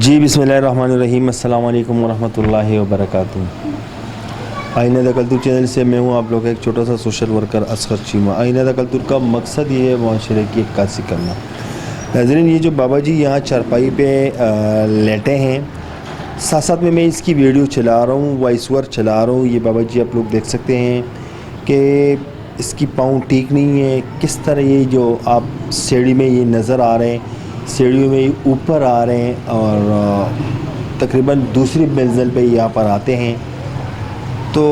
जी बिस्मिल्लाहिर्रहमानिर्रहीम, अस्सलाम वालेकुम वरहमतुल्लाहि वबरकातुहू। आईना द कल्चर चैनल से मैं हूँ आप लोग का एक छोटा सा सोशल वर्कर असगर चीमा। आईना द कल्चर का मकसद ये है माशरे की अक्कासी करना। नाज़रीन, ये जो बाबा जी यहाँ चारपाई पे लेटे हैं, साथ साथ में मैं इसकी वीडियो चला रहा हूँ, वॉइस ओवर चला रहा हूँ। ये बाबा जी आप लोग देख सकते हैं कि इसकी पाँव ठीक नहीं है। किस तरह ये जो आप सीढ़ी में ये नज़र आ रहे हैं, सीढ़ियों में ऊपर आ रहे हैं और तकरीबन दूसरी मंजिल पे यहाँ पर आते हैं। तो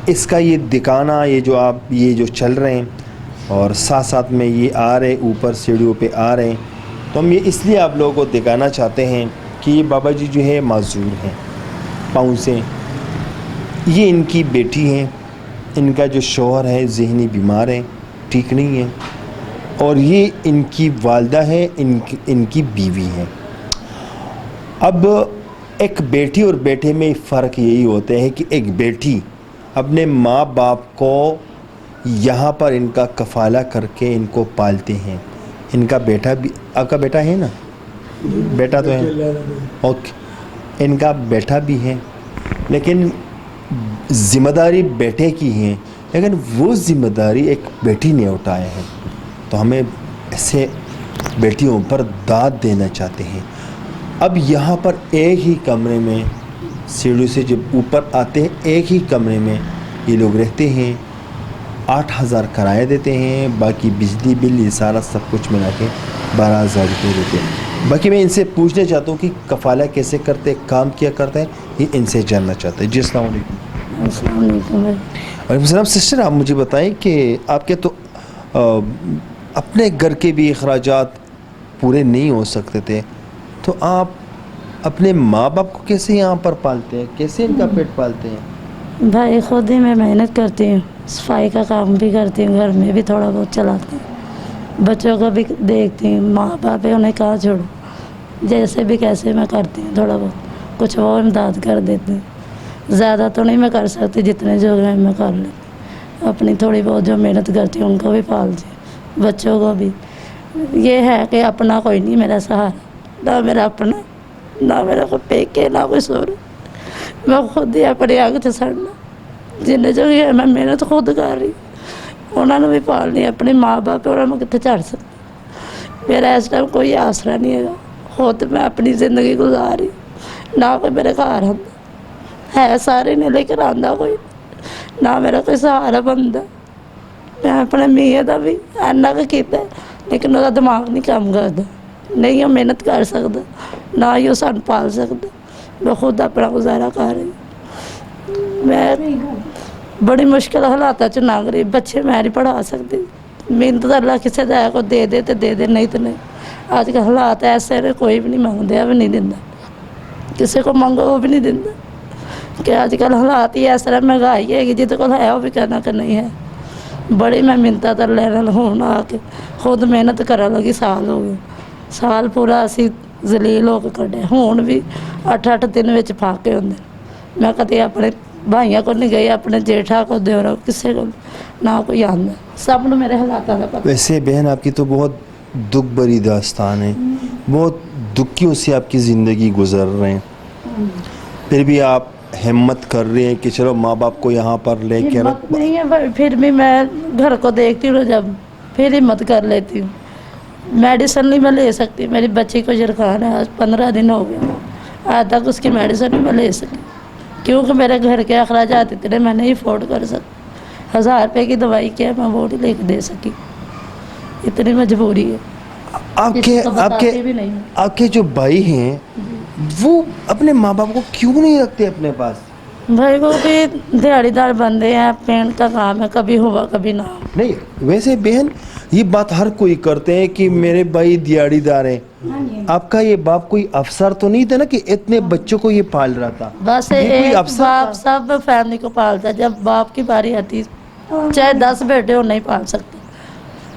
इसका ये दिखाना, ये जो चल रहे हैं और साथ साथ में ये आ रहे ऊपर सीढ़ियों पे आ रहे हैं, तो हम ये इसलिए आप लोगों को दिखाना चाहते हैं कि ये बाबा जी जो है माजूर हैं पाँव से। ये इनकी बेटी हैं, इनका जो शौहर है ज़हनी बीमार है, ठीक नहीं है, और ये इनकी वालदा है, इनकी बीवी है। अब एक बेटी और बेटे में फ़र्क यही होता है कि एक बेटी अपने माँ बाप को यहाँ पर इनका कफ़ाला करके इनको पालते हैं। इनका बेटा भी, आपका बेटा है ना? बेटा तो है, ओके, इनका बेटा भी है, लेकिन ज़िम्मेदारी बेटे की है, लेकिन वो ज़िम्मेदारी एक बेटी ने उठाया है। तो हमें ऐसे बेटियों पर दाद देना चाहते हैं। अब यहाँ पर एक ही कमरे में, सीढ़ी से जब ऊपर आते हैं, एक ही कमरे में ये लोग रहते हैं। 8,000 किराया देते हैं, बाकी बिजली बिल ये सारा सब कुछ मिला के 12,000 रुपये देते हैं। बाकी मैं इनसे पूछना चाहता हूँ कि कफ़ाला कैसे करते, काम क्या करते हैं, ये इनसे जानना चाहते हैं। जी अस्सलाम वालेकुम। अस्सलाम वालेकुम। वालेकुम सलाम। सिस्टर, आप मुझे बताएं कि आपके तो अपने घर के भी अखराजात पूरे नहीं हो सकते थे, तो आप अपने माँ बाप को कैसे यहाँ पर पालते हैं, कैसे इनका पेट पालते हैं? भाई खुद ही मैं मेहनत करती हूँ, सफाई का काम भी करती हूँ, घर में भी थोड़ा बहुत चलाती हूँ, बच्चों को भी देखती हूँ। माँ बाप है, उन्हें कहाँ छोड़ो, जैसे भी कैसे मैं करती हूँ, थोड़ा बहुत कुछ और इमदाद कर देती हूँ। ज़्यादा तो नहीं मैं कर सकती, जितने जो है मैं कर लेती। अपनी थोड़ी बहुत जो मेहनत करती हूँ उनको भी पालती हूँ, बच्चों को भी। ये है कि अपना कोई नहीं मेरा सहारा, ना मेरा अपना, ना मेरा कोई पेके, ना कोई सोर। मैं खुद ही अपने आग से सड़ना, जिन्हें जो है मैं मेहनत खुद कर रही, उन्होंने भी पालनी। अपने माँ बाप उन्होंने कितने चढ़ सकते। मेरा इस टाइम कोई आसरा नहीं है, खुद मैं अपनी ज़िंदगी गुजार रही। ना कोई मेरे घर आता है, सारे ने लेकर आंदा कोई, ना मेरा कोई सहारा बनता। मैं अपने मियाँ का भी इन्ना का किया, लेकिन उसका दिमाग नहीं काम करता, नहीं वो मेहनत कर सकता, ना ही वो सानू पाल सकता। मैं खुद अपना गुजारा कर रही। मैं बड़ी मुश्किल हालात च लंघ रही, बच्चे मैं नहीं पढ़ा सकती। मेहनत तो अल्लाह किसी दा को दे दे तो दे दे, नहीं तो नहीं। अजकल हालात ऐसे ने, कोई भी नहीं मंगते, भी नहीं दिंदा, किसी को मंगो वो भी नहीं दिंदा। कि अजकल हालात ही इस तरह महंगाई है, जिद को है वो भी कहना कि नहीं है। बड़ी मैं मिन्नतां तर लेने हूँ आके खुद मेहनत करन लगी, साल हो गए, साल पूरा असी जलील होकर कढ़े। हुण भी 8-8 दिन विच फाके हुंदे। मैं कदे अपने भाइयों को नहीं गई, अपने जेठा को, देवरा को, किसी को ना कोई आंदा, सब नूं मेरे हालातां दा पता। वैसे बहन, आपकी तो बहुत दुख भरी दास्तान है, बहुत दुखियों से आपकी ज़िंदगी गुजर रहे हैं, फिर भी आप हिम्मत कर रही हैं कि चलो माँ बाप को यहाँ पर लेके हिम्मत नहीं है भाई, फिर भी मैं घर को देखती हूँ जब, फिर हिम्मत कर लेती हूँ। मेडिसिन नहीं मैं ले सकती, मेरी बच्ची को जुकाम है, आज 15 दिन हो गए, आज तक उसकी मेडिसिन नहीं मैं ले सकी, क्योंकि मेरे घर के अखराजात इतने मैं नहीं अफोर्ड कर सकती। 1000 रुपये की दवाई क्या मैं वो नहीं लेके दे सकी, इतनी मजबूरी है। आपके जो भाई हैं वो अपने माँ बाप को क्यों नहीं रखते अपने पास? भाई वो भी दिहाड़ीदार बंदे हैं, पेंट का काम है, कभी हुआ कभी ना। नहीं, वैसे बहन ये बात हर कोई करते हैं कि मेरे भाई दिहाड़ीदार हैं। आपका ये बाप कोई अफसर तो नहीं था ना कि इतने बच्चों को ये पाल रहा था? बस एक बाप सब फैमिली को पालता, जब बाप की बारी आती चाहे 10 बेटे हो नहीं पाल सकते।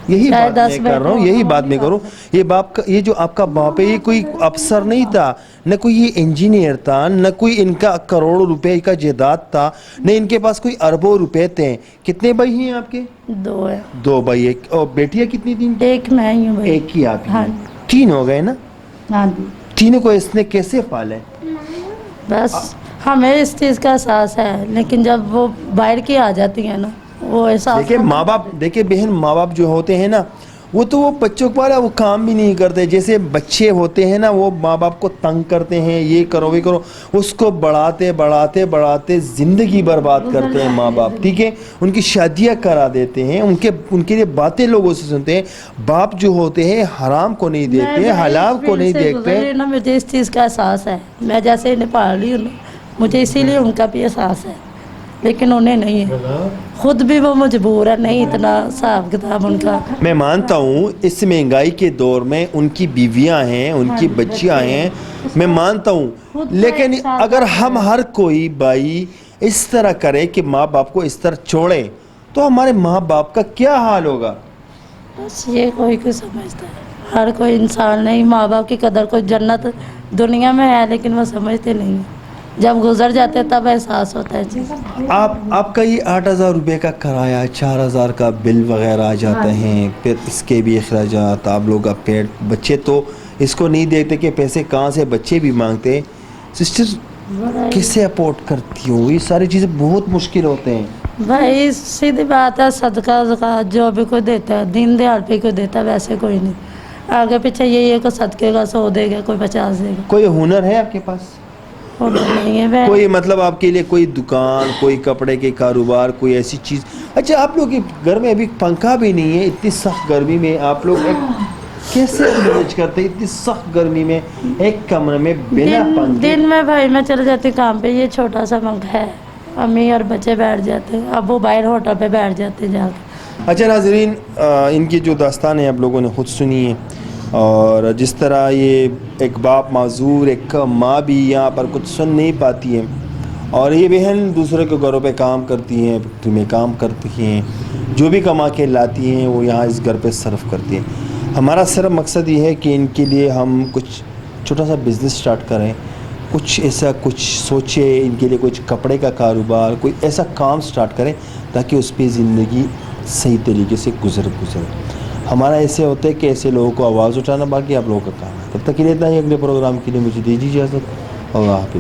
यही बात मैं कर रहा हूँ, यही बात मैं करूँ। ये बाप का, ये जो आपका बाप है, ये कोई अफसर नहीं था, न कोई ये इंजीनियर था, न कोई इनका करोड़ों रुपए का जायदाद था, न इनके पास कोई अरबों रुपए थे। कितने भाई हैं आपके? 2 है। 2 भाई। एक और बेटियां कितनी थी? एक मैं ही हूँ भाई। एक ही आप ही? हाँ। 3 हो गए ना? हाँ जी। तीनों को इसने कैसे पाला है? बस हमें इस चीज़ का एहसास है, लेकिन जब वो बाहर की आ जाती है ना, वो एहसास देखिए माँ बाप, देखिए बहन, माँ बाप जो होते हैं ना, वो तो वो बच्चों को वो काम भी नहीं करते। जैसे बच्चे होते हैं ना, वो माँ बाप को तंग करते हैं, ये करो ये करो, उसको बढ़ाते बढ़ाते बढ़ाते ज़िंदगी बर्बाद करते हैं माँ बाप, ठीक है। उनकी शादियाँ करा देते हैं, उनके लिए बातें लोगों से सुनते हैं। बाप जो होते हैं हराम को नहीं देखते, हलाल को नहीं देखते ना। मुझे इस चीज़ का एहसास है, मैं जैसे इन्हें पाल रही हूँ ना, मुझे इसीलिए उनका भी एहसास है, लेकिन उन्हें नहीं है। खुद भी वो मजबूर है, नहीं इतना हिसाब किताब उनका। मैं मानता हूँ इस महंगाई के दौर में उनकी बीवियां हैं, उनकी बच्चियां हैं, मैं मानता हूँ, लेकिन अगर हम हर कोई भाई इस तरह करे कि माँ बाप को इस तरह छोड़े, तो हमारे माँ बाप का क्या हाल होगा? बस ये कोई समझता है, हर कोई इंसान नहीं। माँ बाप की कदर, कोई जन्नत दुनिया में है, लेकिन वो समझते नहीं हैं। जब गुजर जाते हैं तब एहसास होता है चीज़। आपका ये 8,000 रुपये का किराया, 4,000 का बिल वगैरह आ जाते हैं, फिर इसके भी अखराजात, आप लोग का पेट, बच्चे तो इसको नहीं देखते कि पैसे कहाँ से बच्चे भी मांगते हैं। सिस्टर किससे अपोर्ट करती हो? ये सारी चीज़ें बहुत मुश्किल होते हैं भाई। सीधी बात है, सदका ज़कात जो भी कोई देता है, दीन दयाल पे कोई देता है, वैसे कोई नहीं। आगे पीछे ये कोई सदके का 100 देगा, कोई 50 देगा। कोई हुनर है आपके पास? नहीं है कोई मतलब आपके लिए कोई दुकान, कोई कपड़े के कारोबार, कोई ऐसी चीज़? अच्छा, आप लोग के घर में अभी पंखा भी नहीं है, इतनी सख्त गर्मी में आप लोग कैसे मैनेज करते हैं? इतनी सख्त गर्मी में एक कमरे में बिना पंखे? दिन में भाई मैं चले जाती काम पे, ये छोटा सा पंखा है, अम्मी और बच्चे बैठ जाते हैं, अब वो बाहर होटल पे बैठ जाते हैं जाके। अच्छा नाज़रीन, इनकी जो दास्तान है आप लोगों ने खुद सुनी है, और जिस तरह ये एक बाप माजूर, एक माँ भी यहाँ पर कुछ सुन नहीं पाती है, और ये बहन दूसरे के घरों पे काम करती हैं, फैक्ट्री में काम करती हैं, जो भी कमा के लाती हैं वो यहाँ इस घर पे सर्व करती हैं। हमारा सिर्फ मकसद ये है कि इनके लिए हम कुछ छोटा सा बिज़नेस स्टार्ट करें, कुछ ऐसा कुछ सोचे, इनके लिए कुछ कपड़े का कारोबार, कोई ऐसा काम स्टार्ट करें ताकि उस पर ज़िंदगी सही तरीके से गुजरे। हमारा ऐसे होता है कि ऐसे लोगों को आवाज़ उठाना, बाकी आप लोगों का काम है। तब तक के लिए इतना ही, अगले प्रोग्राम के लिए मुझे दीजिए इजाज़त। अल्लाह हाफ़िज़।